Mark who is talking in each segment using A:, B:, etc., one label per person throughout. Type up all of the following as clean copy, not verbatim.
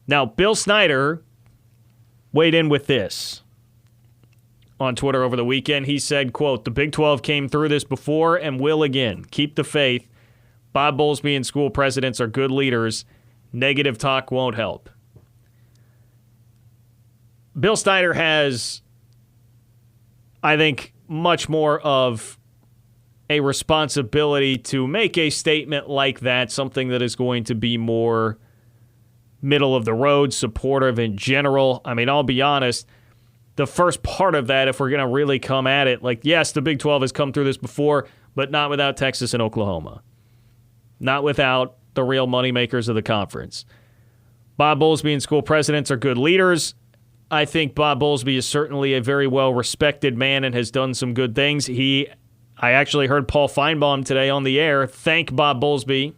A: Now, Bill Snyder weighed in with this on Twitter over the weekend. He said, quote, "The Big 12 came through this before and will again. Keep the faith. Bob Bowlesby and school presidents are good leaders. Negative talk won't help." Bill Snyder has, I think, much more of a responsibility to make a statement like that, something that is going to be more middle of the road, supportive in general. I mean, I'll be honest, the first part of that, if we're going to really come at it, like, yes, the Big 12 has come through this before, but not without Texas and Oklahoma. Not without the real moneymakers of the conference. Bob Bowlesby and school presidents are good leaders. I think Bob Bowlesby is certainly a very well-respected man and has done some good things. I actually heard Paul Feinbaum today on the air thank Bob Bowlesby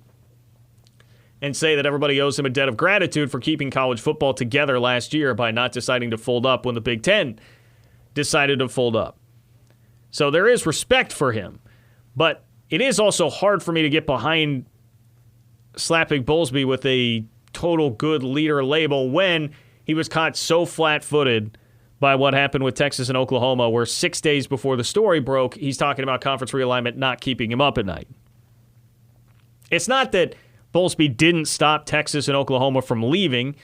A: and say that everybody owes him a debt of gratitude for keeping college football together last year by not deciding to fold up when the Big Ten decided to fold up. So there is respect for him. But it is also hard for me to get behind slapping Bowlesby with a total good leader label when he was caught so flat-footed by what happened with Texas and Oklahoma, where 6 days before the story broke, he's talking about conference realignment not keeping him up at night. It's not that Bowlesby didn't stop Texas and Oklahoma from leaving.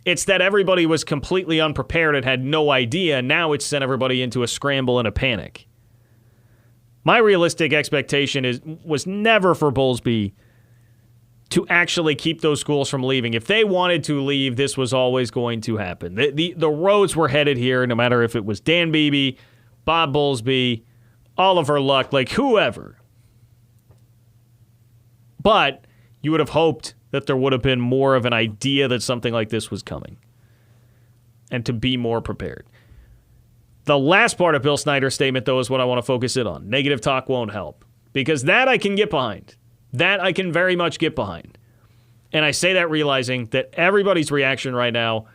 A: It's that everybody was completely unprepared and had no idea, and now it's sent everybody into a scramble and a panic. My realistic expectation was never for Bowlesby to actually keep those schools from leaving. If they wanted to leave, this was always going to happen. The roads were headed here, no matter if it was Dan Beebe, Bob Bowlesby, Oliver Luck, like whoever. But you would have hoped that there would have been more of an idea that something like this was coming and to be more prepared. The last part of Bill Snyder's statement, though, is what I want to focus in on. Negative talk won't help. Because that I can get behind. That I can very much get behind. And I say that realizing that everybody's reaction right now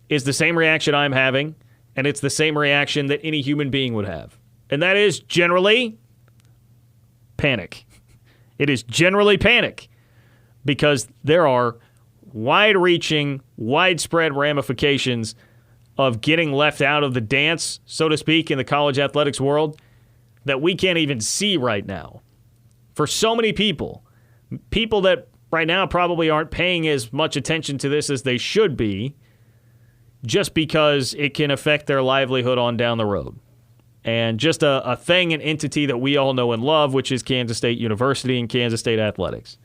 A: is the same reaction I'm having, and it's the same reaction that any human being would have. And that is generally panic. It is generally panic because there are wide-reaching, widespread ramifications of getting left out of the dance, so to speak, in the college athletics world that we can't even see right now. For so many people that right now probably aren't paying as much attention to this as they should be, just because it can affect their livelihood on down the road. And just a thing, an entity that we all know and love, which is Kansas State University and Kansas State athletics.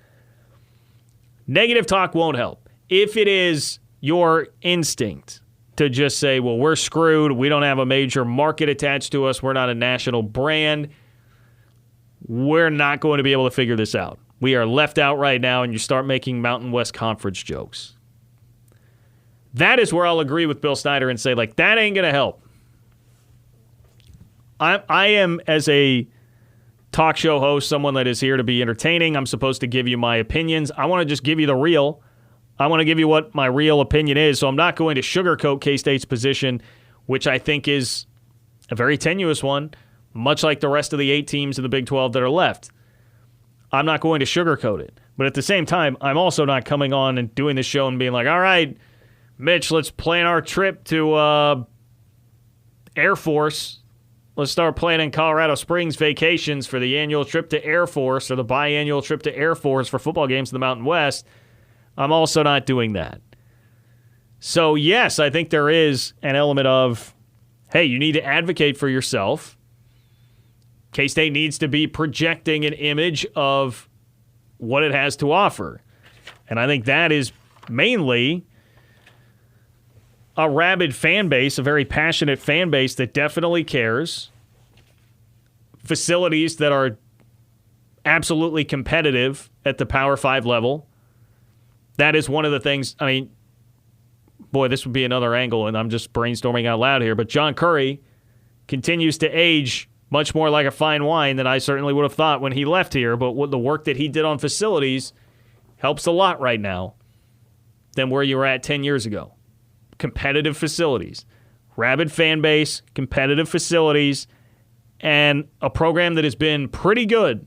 A: Negative talk won't help. If it is your instinct to just say, well, we're screwed, we don't have a major market attached to us, we're not a national brand, we're not going to be able to figure this out. We are left out right now, and you start making Mountain West Conference jokes. That is where I'll agree with Bill Snyder and say, like, that ain't going to help. I am, as a talk show host, someone that is here to be entertaining. I'm supposed to give you my opinions. I want to just give you the real. I want to give you what my real opinion is, so I'm not going to sugarcoat K-State's position, which I think is a very tenuous one, much like the rest of the 8 teams in the Big 12 that are left. I'm not going to sugarcoat it. But at the same time, I'm also not coming on and doing this show and being like, all right, Mitch, let's plan our trip to Air Force. Let's start planning Colorado Springs vacations for the annual trip to Air Force or the biannual trip to Air Force for football games in the Mountain West. I'm also not doing that. So, yes, I think there is an element of, hey, you need to advocate for yourself. K-State needs to be projecting an image of what it has to offer. And I think that is mainly a rabid fan base, a very passionate fan base that definitely cares. Facilities that are absolutely competitive at the Power 5 level. That is one of the things, I mean, boy, this would be another angle, and I'm just brainstorming out loud here, but John Curry continues to age much more like a fine wine than I certainly would have thought when he left here, but what the work that he did on facilities helps a lot right now than where you were at 10 years ago. Competitive facilities, rabid fan base, competitive facilities, and a program that has been pretty good,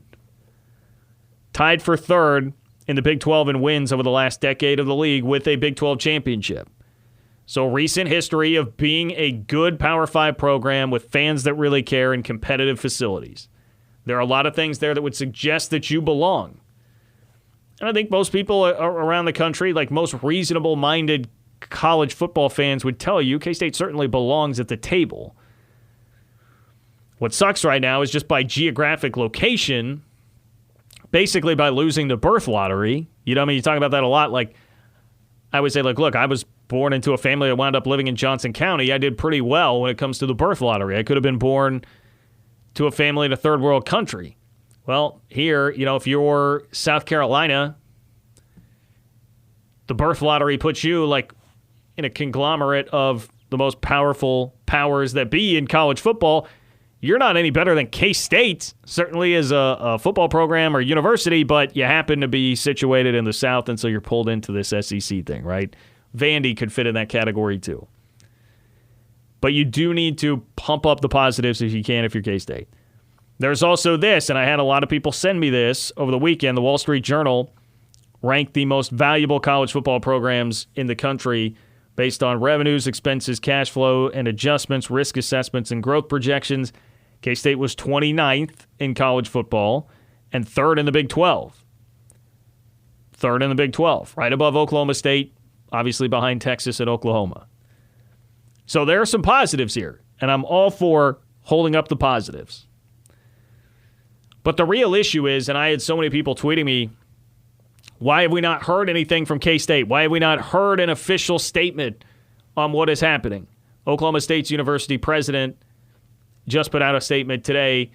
A: tied for third in the Big 12 in wins over the last decade of the league with a Big 12 championship. So recent history of being a good Power 5 program with fans that really care and competitive facilities. There are a lot of things there that would suggest that you belong. And I think most people around the country, like most reasonable-minded college football fans would tell you, K-State certainly belongs at the table. What sucks right now is just by geographic location, basically by losing the birth lottery. You know, I mean, you talk about that a lot. Like, I would say, like, look, I was born into a family that wound up living in Johnson County. I did pretty well when it comes to the birth lottery. I could have been born to a family in a third world country. Well, here, you know, if you're South Carolina, the birth lottery puts you, like, in a conglomerate of the most powerful powers that be in college football. You're not any better than K-State, certainly as a football program or university, but you happen to be situated in the South, and so you're pulled into this SEC thing, right? Vandy could fit in that category too. But you do need to pump up the positives if you can if you're K-State. There's also this, and I had a lot of people send me this over the weekend. The Wall Street Journal ranked the most valuable college football programs in the country based on revenues, expenses, cash flow, and adjustments, risk assessments, and growth projections. K-State was 29th in college football and third in the Big 12. Third in the Big 12, right above Oklahoma State, obviously behind Texas and Oklahoma. So there are some positives here, and I'm all for holding up the positives. But the real issue is, and I had so many people tweeting me, why have we not heard anything from K-State? Why have we not heard an official statement on what is happening? Oklahoma State's university president just put out a statement today,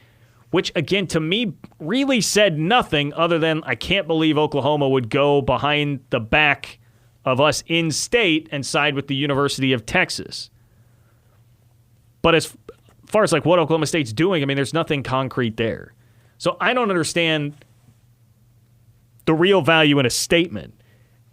A: which, again, to me, really said nothing other than I can't believe Oklahoma would go behind the back of us in state and side with the University of Texas. But as far as like what Oklahoma State's doing, I mean, there's nothing concrete there. So I don't understand the real value in a statement.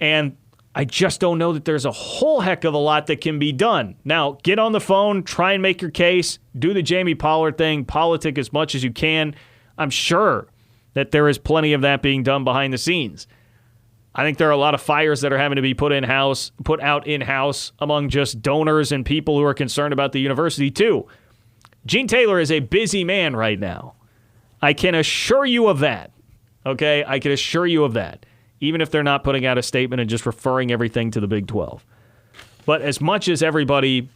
A: And I just don't know that there's a whole heck of a lot that can be done. Now, get on the phone, try and make your case, do the Jamie Pollard thing, politic as much as you can. I'm sure that there is plenty of that being done behind the scenes. I think there are a lot of fires that are having to be put out in-house among just donors and people who are concerned about the university too. Gene Taylor is a busy man right now. I can assure you of that. Okay? I can assure you of that. Even if they're not putting out a statement and just referring everything to the Big 12. But as much as everybody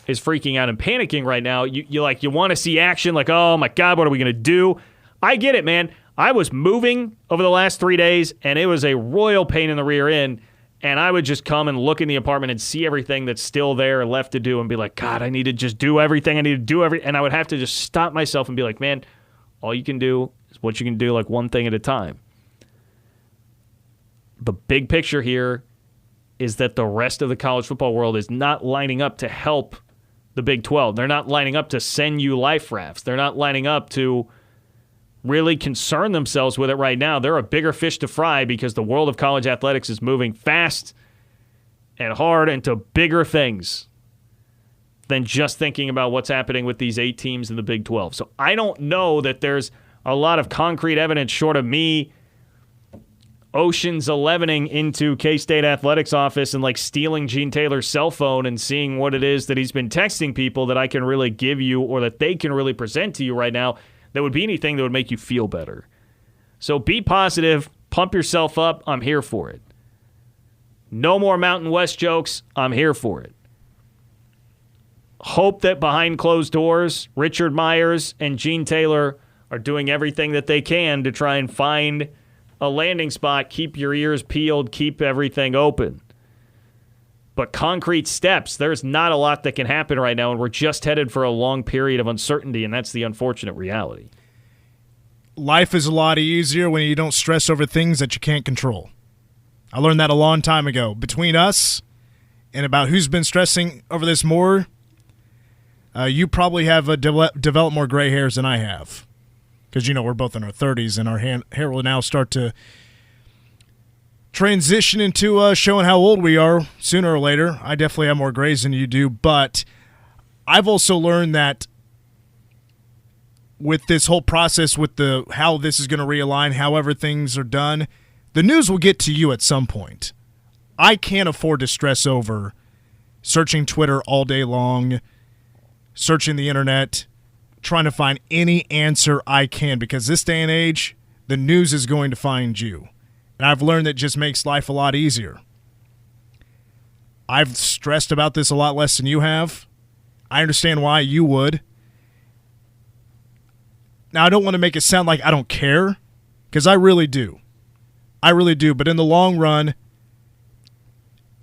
A: is freaking out and panicking right now, you want to see action, like, oh my God, what are we going to do? I get it, man. I was moving over the last 3 days, and it was a royal pain in the rear end, and I would just come and look in the apartment and see everything that's still there and left to do and be like, God, I need to just do everything. And I would have to just stop myself and be like, man, all you can do is what you can do, like one thing at a time. The big picture here is that the rest of the college football world is not lining up to help the Big 12. They're not lining up to send you life rafts. They're not lining up to really concern themselves with it right now. They're a bigger fish to fry because the world of college athletics is moving fast and hard into bigger things than just thinking about what's happening with these 8 teams in the Big 12. So I don't know that there's a lot of concrete evidence short of me Ocean's 11ing into K-State Athletics office and like stealing Gene Taylor's cell phone and seeing what it is that he's been texting people that I can really give you or that they can really present to you right now that would be anything that would make you feel better. So be positive, pump yourself up, I'm here for it. No more Mountain West jokes, I'm here for it. Hope that behind closed doors, Richard Myers and Gene Taylor are doing everything that they can to try and find a landing spot, keep your ears peeled, keep everything open. But concrete steps, there's not a lot that can happen right now, and we're just headed for a long period of uncertainty, and that's the unfortunate reality.
B: Life is a lot easier when you don't stress over things that you can't control. I learned that a long time ago. Between us and about who's been stressing over this more, you probably have developed more gray hairs than I have. Because, we're both in our 30s, and our hair will now start to transition into showing how old we are sooner or later. I definitely have more grays than you do, but I've also learned that with this whole process, with how this is going to realign, however things are done, The news will get to you at some point. I can't afford to stress over searching Twitter all day long, searching the internet, trying to find any answer I can, because this day and age, the news is going to find you. And I've learned that just makes life a lot easier. I've stressed about this a lot less than you have. I understand why you would. Now, I don't want to make it sound like I don't care, because I really do. I really do. But in the long run,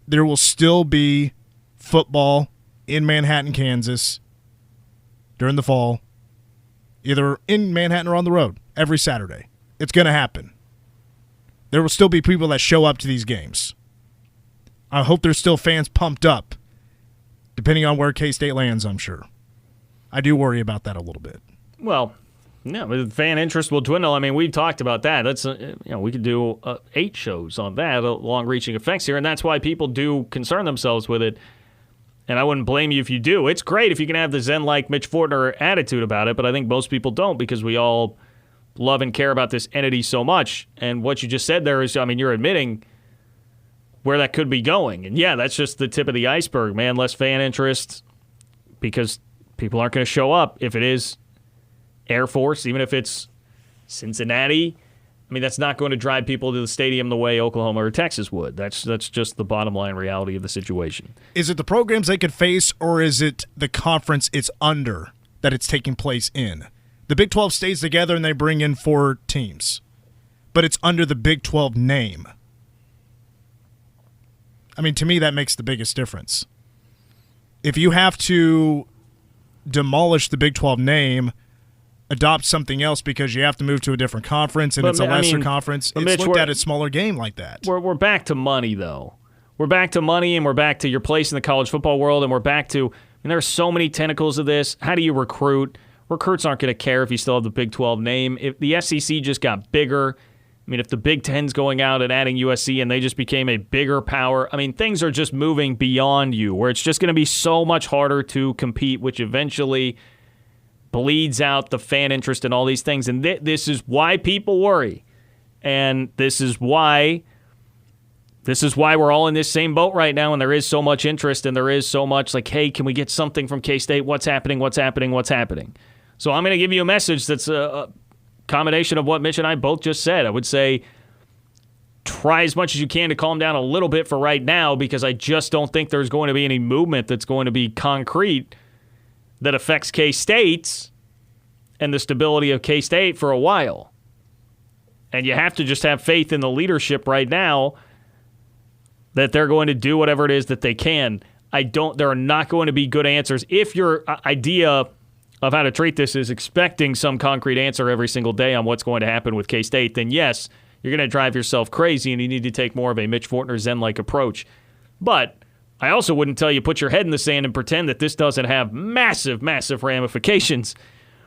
B: there will still be football in Manhattan, Kansas during the fall, either in Manhattan or on the road every Saturday. It's going to happen. There will still be people that show up to these games. I hope there's still fans pumped up, depending on where K-State lands, I'm sure. I do worry about that a little bit.
A: Well, yeah, but fan interest will dwindle. I mean, we've talked about that. That's we could do 8 shows on that, long-reaching effects here, and that's why people do concern themselves with it. And I wouldn't blame you if you do. It's great if you can have the Zen-like Mitch Fortner attitude about it, but I think most people don't, because we all love and care about this entity so much. And what you just said there is, I mean, you're admitting where that could be going. And yeah, that's just the tip of the iceberg, man. Less fan interest because people aren't going to show up. If it is Air Force, even if it's Cincinnati, I mean, that's not going to drive people to the stadium the way Oklahoma or Texas would. That's just the bottom line reality of the situation.
B: Is it the programs they could face, or is it the conference it's under that it's taking place in? The Big 12 stays together and they bring in 4 teams, but it's under the Big 12 name. I mean, to me, that makes the biggest difference. If you have to demolish the Big 12 name, adopt something else because you have to move to a different conference and it's a lesser conference, it's
A: Mitch,
B: looked at a smaller game like that.
A: We're back to money, though. We're back to money, and we're back to your place in the college football world, and we're back to, and there are so many tentacles of this. How do you recruit? Recruits aren't going to care if you still have the Big 12 name. If the SEC just got bigger, I mean, if the Big Ten's going out and adding USC and they just became a bigger power, I mean, things are just moving beyond you, where it's just going to be so much harder to compete, which eventually bleeds out the fan interest and all these things. And this is why people worry. And this is why we're all in this same boat right now, and there is so much interest and there is so much like, hey, can we get something from K-State? What's happening? What's happening? What's happening? So I'm going to give you a message that's a combination of what Mitch and I both just said. I would say try as much as you can to calm down a little bit for right now, because I just don't think there's going to be any movement that's going to be concrete that affects K-State and the stability of K-State for a while. And you have to just have faith in the leadership right now that they're going to do whatever it is that they can. There are not going to be good answers. If your idea of how to treat this is expecting some concrete answer every single day on what's going to happen with K-State, then yes, you're going to drive yourself crazy and you need to take more of a Mitch Fortner Zen-like approach. But I also wouldn't tell you put your head in the sand and pretend that this doesn't have massive, massive ramifications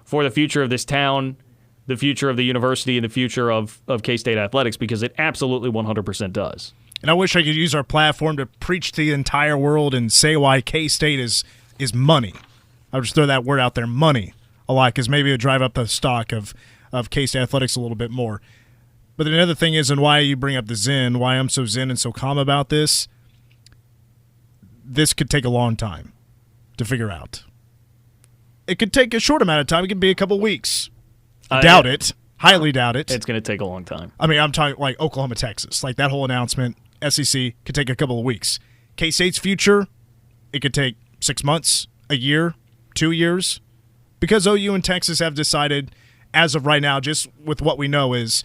A: for the future of this town, the future of the university, and the future of K-State athletics, because it absolutely 100% does.
B: And I wish I could use our platform to preach to the entire world and say why K-State is money. I'll just throw that word out there, money, a lot, because maybe it would drive up the stock of K-State athletics a little bit more. But another thing is, and why you bring up the zen, why I'm so zen and so calm about this could take a long time to figure out. It could take a short amount of time. It could be a couple weeks. I doubt it. Highly doubt it.
A: It's going to take a long time.
B: I mean, I'm talking like Oklahoma, Texas. Like that whole announcement, SEC, could take a couple of weeks. K-State's future, it could take 6 months, a year, 2 years. Because OU and Texas have decided, as of right now, just with what we know, is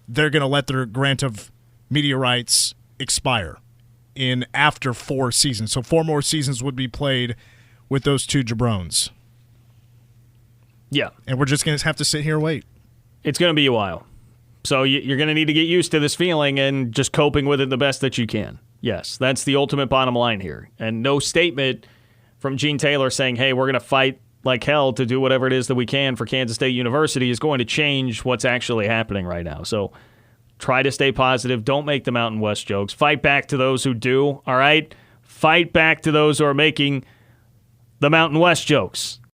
B: they're going to let their grant of media rights expire in after 4 seasons. So 4 more seasons would be played with those 2 jabrones.
A: Yeah.
B: And we're just going to have to sit here and wait.
A: It's going to be a while. So you're going to need to get used to this feeling and just coping with it the best that you can. Yes, that's the ultimate bottom line here. And no statement from Gene Taylor saying, hey, we're going to fight like hell to do whatever it is that we can for Kansas State University is going to change what's actually happening right now. So try to stay positive. Don't make the Mountain West jokes. Fight back to those who do, all right? Fight back to those who are making the Mountain West jokes.